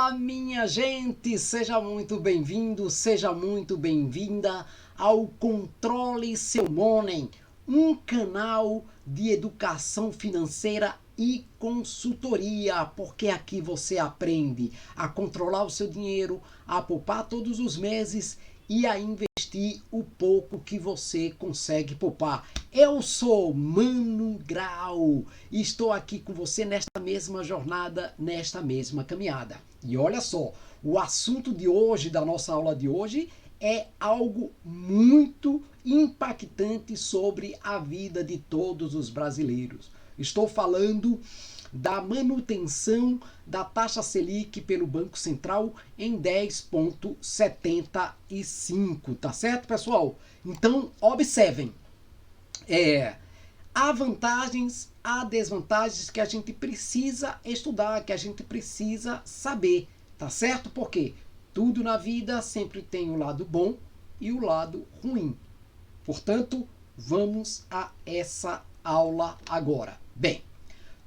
Olá, minha gente! Seja muito bem-vindo, seja muito bem-vinda ao Controle Seu Money, um canal de educação financeira e consultoria, porque aqui você aprende a controlar o seu dinheiro, a poupar todos os meses e a investir o pouco que você consegue poupar. Eu sou Mano Grau e estou aqui com você nesta mesma jornada, nesta mesma caminhada. E olha só, o assunto de hoje, da nossa aula de hoje, é algo muito impactante sobre a vida de todos os brasileiros. Estou falando da manutenção da taxa Selic pelo Banco Central em 10,75, tá certo, pessoal? Então, observem, há vantagens, há desvantagens que a gente precisa estudar, que a gente precisa saber, tá certo? Porque tudo na vida sempre tem o lado bom e o lado ruim. Portanto, vamos a essa aula agora. Bem,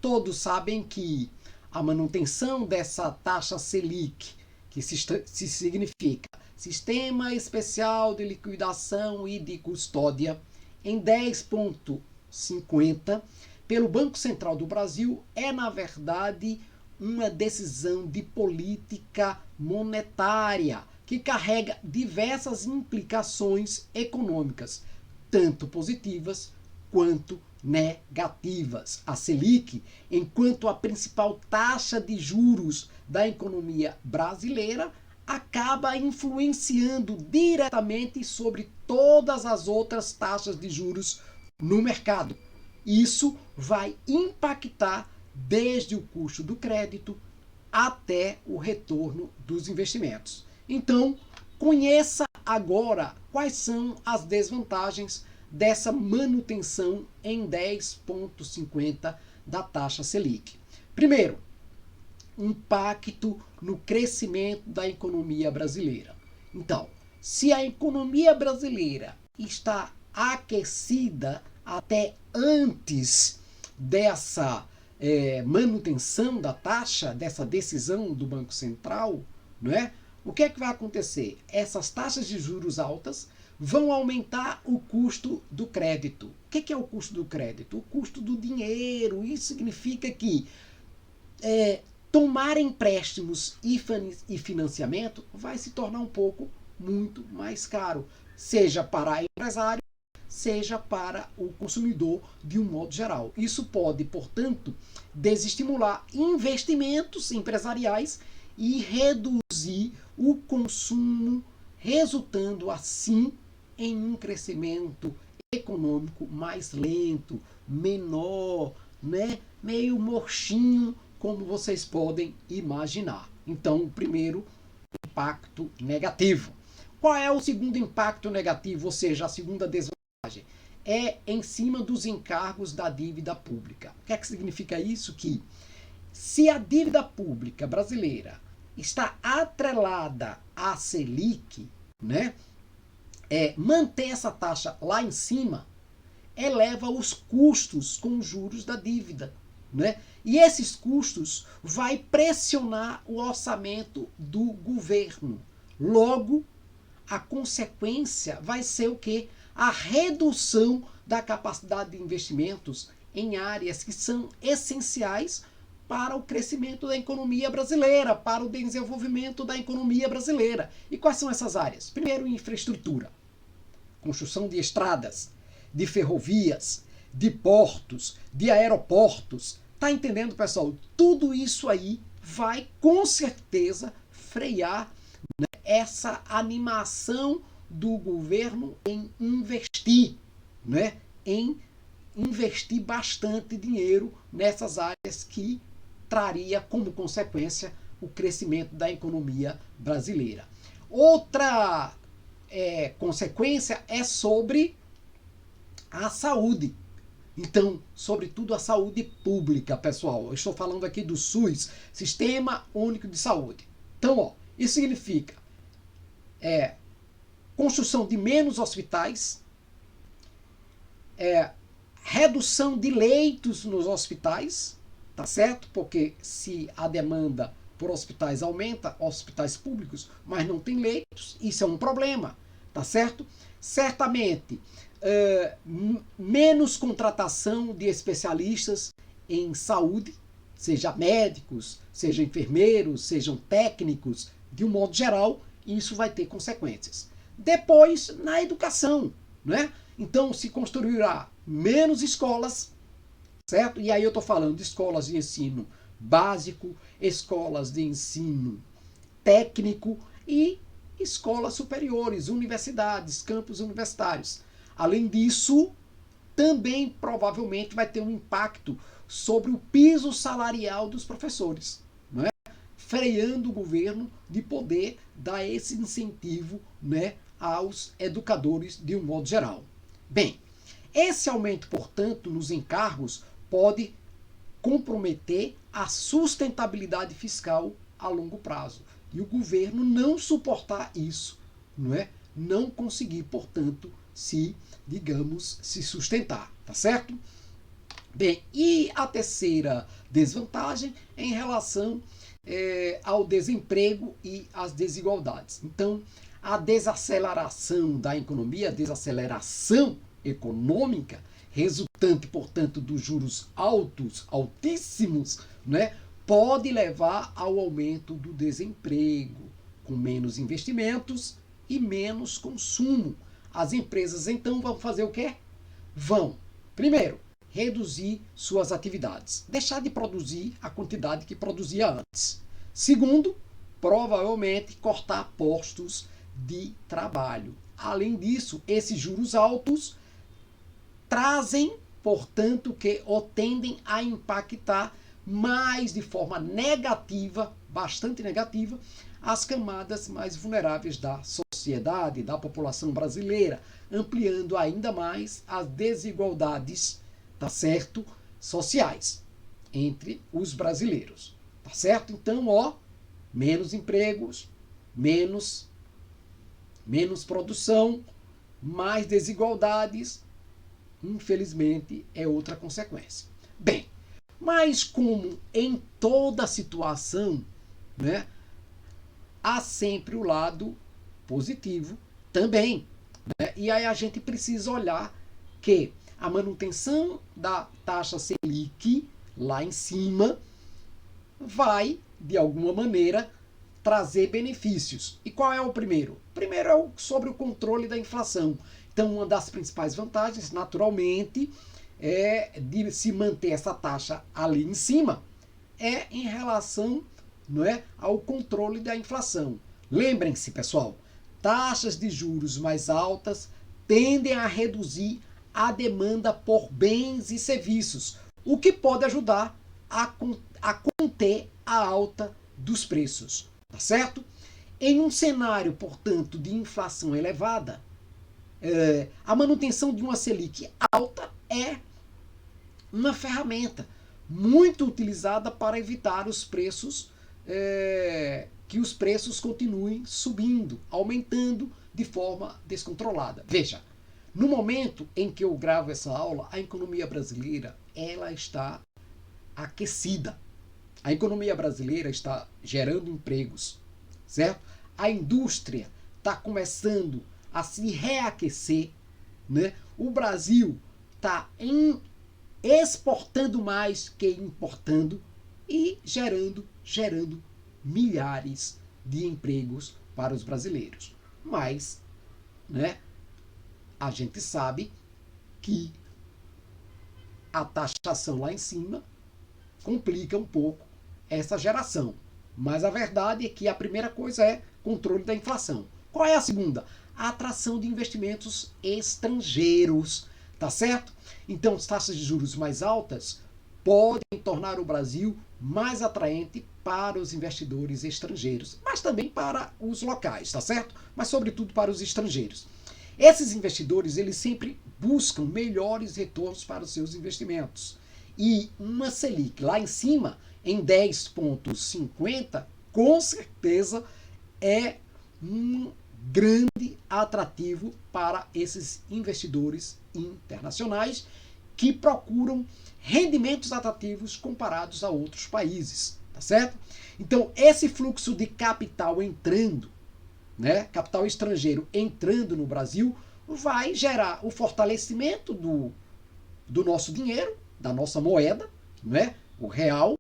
todos sabem que a manutenção dessa taxa Selic, que se significa Sistema Especial de Liquidação e de Custódia, em 10,50 pelo Banco Central do Brasil, é na verdade uma decisão de política monetária que carrega diversas implicações econômicas, tanto positivas quanto negativas. A Selic, enquanto a principal taxa de juros da economia brasileira, acaba influenciando diretamente sobre todas as outras taxas de juros no mercado. Isso vai impactar desde o custo do crédito até o retorno dos investimentos. Então, conheça agora quais são as desvantagens dessa manutenção em 10,50 da taxa Selic. Primeiro, impacto no crescimento da economia brasileira. Então, se a economia brasileira está aquecida até antes dessa manutenção da taxa, dessa decisão do Banco Central, não é? O que é que vai acontecer? Essas taxas de juros altas vão aumentar o custo do crédito. O que é o custo do crédito? O custo do dinheiro. Isso significa que tomar empréstimos e financiamento vai se tornar um pouco muito mais caro, seja para empresário, seja para o consumidor de um modo geral. Isso pode, portanto, desestimular investimentos empresariais e reduzir o consumo, resultando assim em um crescimento econômico mais lento, menor, né? Meio murchinho, como vocês podem imaginar. Então, o primeiro impacto negativo. Qual é o segundo impacto negativo, ou seja, a segunda desvantagem? É em cima dos encargos da dívida pública. O que é que significa isso? Que se a dívida pública brasileira está atrelada à Selic, né, manter essa taxa lá em cima eleva os custos com os juros da dívida, né? E esses custos vai pressionar o orçamento do governo. Logo, a consequência vai ser o quê? A redução da capacidade de investimentos em áreas que são essenciais para o crescimento da economia brasileira, para o desenvolvimento da economia brasileira. E quais são essas áreas? Primeiro, infraestrutura. Construção de estradas, de ferrovias, de portos, de aeroportos. Tá entendendo, pessoal? Tudo isso aí vai com certeza frear, né, essa animação do governo em investir, né, em investir bastante dinheiro nessas áreas que traria como consequência o crescimento da economia brasileira. Outra consequência é sobre a saúde. Então, sobretudo a saúde pública, pessoal. Eu estou falando aqui do SUS, Sistema Único de Saúde. Então, isso significa construção de menos hospitais, redução de leitos nos hospitais, tá certo? Porque se a demanda por hospitais aumenta, hospitais públicos, mas não tem leitos, isso é um problema, tá certo? Certamente, menos contratação de especialistas em saúde, seja médicos, seja enfermeiros, sejam técnicos, de um modo geral, isso vai ter consequências. Depois, na educação, né? Então, se construirá menos escolas, certo? E aí eu estou falando de escolas de ensino básico, escolas de ensino técnico e escolas superiores, universidades, campos universitários. Além disso, também provavelmente vai ter um impacto sobre o piso salarial dos professores, não é? Freando o governo de poder dar esse incentivo, né, aos educadores de um modo geral. Bem, esse aumento, portanto, nos encargos pode comprometer a sustentabilidade fiscal a longo prazo. E o governo não suportar isso, não é? Não conseguir, portanto, se sustentar, tá certo? Bem, e a terceira desvantagem é em relação ao desemprego e às desigualdades. Então, a desaceleração da economia, a desaceleração econômica, resultante, portanto, dos juros altos, altíssimos, né, pode levar ao aumento do desemprego, com menos investimentos e menos consumo. As empresas, então, vão fazer o quê? Vão, primeiro, reduzir suas atividades, deixar de produzir a quantidade que produzia antes. Segundo, provavelmente cortar postos de trabalho. Além disso, esses juros altos trazem, portanto, que ou tendem a impactar mais de forma negativa, bastante negativa, as camadas mais vulneráveis da sociedade, da população brasileira, ampliando ainda mais as desigualdades, tá certo, sociais entre os brasileiros, tá certo? Então, ó, menos empregos, menos produção, mais desigualdades, infelizmente, é outra consequência. Bem, mas como em toda situação, né, há sempre o lado positivo também, né? E aí a gente precisa olhar que a manutenção da taxa Selic lá em cima vai, de alguma maneira, trazer benefícios. E qual é o primeiro? O primeiro é sobre o controle da inflação. Então, uma das principais vantagens, naturalmente, é de se manter essa taxa ali em cima, é em relação, não é, ao controle da inflação. Lembrem-se, pessoal, taxas de juros mais altas tendem a reduzir a demanda por bens e serviços, o que pode ajudar a conter a alta dos preços, tá certo? Em um cenário, portanto, de inflação elevada, a manutenção de uma Selic alta é uma ferramenta muito utilizada para evitar os preços, que os preços continuem subindo, aumentando de forma descontrolada. Veja, no momento em que eu gravo essa aula, a economia brasileira ela está aquecida. A economia brasileira está gerando empregos, certo? A indústria está começando a se reaquecer, né? O Brasil está exportando mais que importando e gerando milhares de empregos para os brasileiros. Mas, né, a gente sabe que a taxação lá em cima complica um pouco essa geração. Mas a verdade é que a primeira coisa é controle da inflação. Qual é a segunda? A atração de investimentos estrangeiros, tá certo? Então, as taxas de juros mais altas podem tornar o Brasil mais atraente para os investidores estrangeiros, mas também para os locais, tá certo? Mas sobretudo para os estrangeiros. Esses investidores, eles sempre buscam melhores retornos para os seus investimentos. E uma Selic lá em cima, em 10,50, com certeza é um grande atrativo para esses investidores internacionais que procuram rendimentos atrativos comparados a outros países, tá certo? Então, esse fluxo de capital entrando, né, capital estrangeiro entrando no Brasil, vai gerar o fortalecimento do nosso dinheiro, da nossa moeda, né, o real,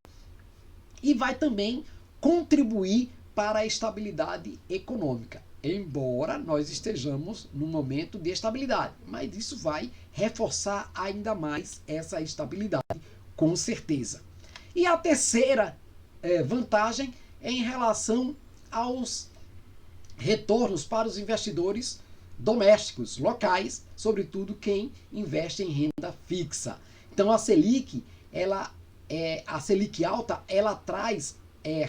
e vai também contribuir para a estabilidade econômica. Embora nós estejamos num momento de estabilidade, mas isso vai reforçar ainda mais essa estabilidade, com certeza. E a terceira vantagem é em relação aos retornos para os investidores domésticos, locais, sobretudo quem investe em renda fixa. Então a Selic, a Selic alta, ela traz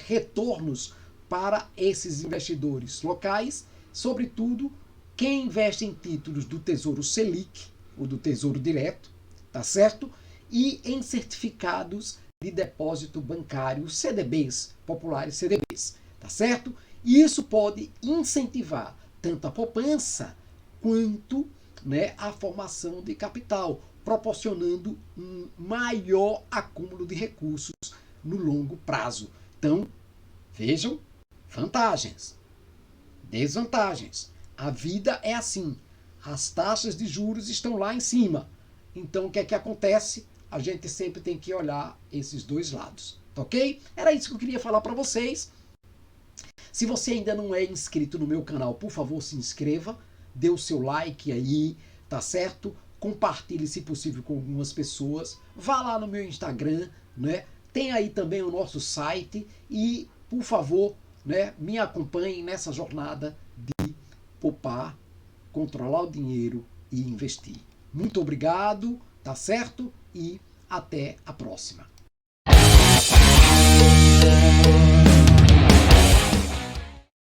retornos para esses investidores locais, sobretudo quem investe em títulos do Tesouro Selic, ou do Tesouro Direto, tá certo? E em certificados de depósito bancário, CDBs, populares CDBs, tá certo? E isso pode incentivar tanto a poupança quanto, né, a formação de capital, proporcionando um maior acúmulo de recursos no longo prazo. Então, vejam, vantagens, desvantagens. A vida é assim. As taxas de juros estão lá em cima. Então, o que é que acontece? A gente sempre tem que olhar esses dois lados, tá ok? Era isso que eu queria falar para vocês. Se você ainda não é inscrito no meu canal, por favor, se inscreva, dê o seu like aí, tá certo? Compartilhe, se possível, com algumas pessoas. Vá lá no meu Instagram, né? Tem aí também o nosso site e, por favor, né, me acompanhe nessa jornada de poupar, controlar o dinheiro e investir. Muito obrigado, tá certo? E até a próxima.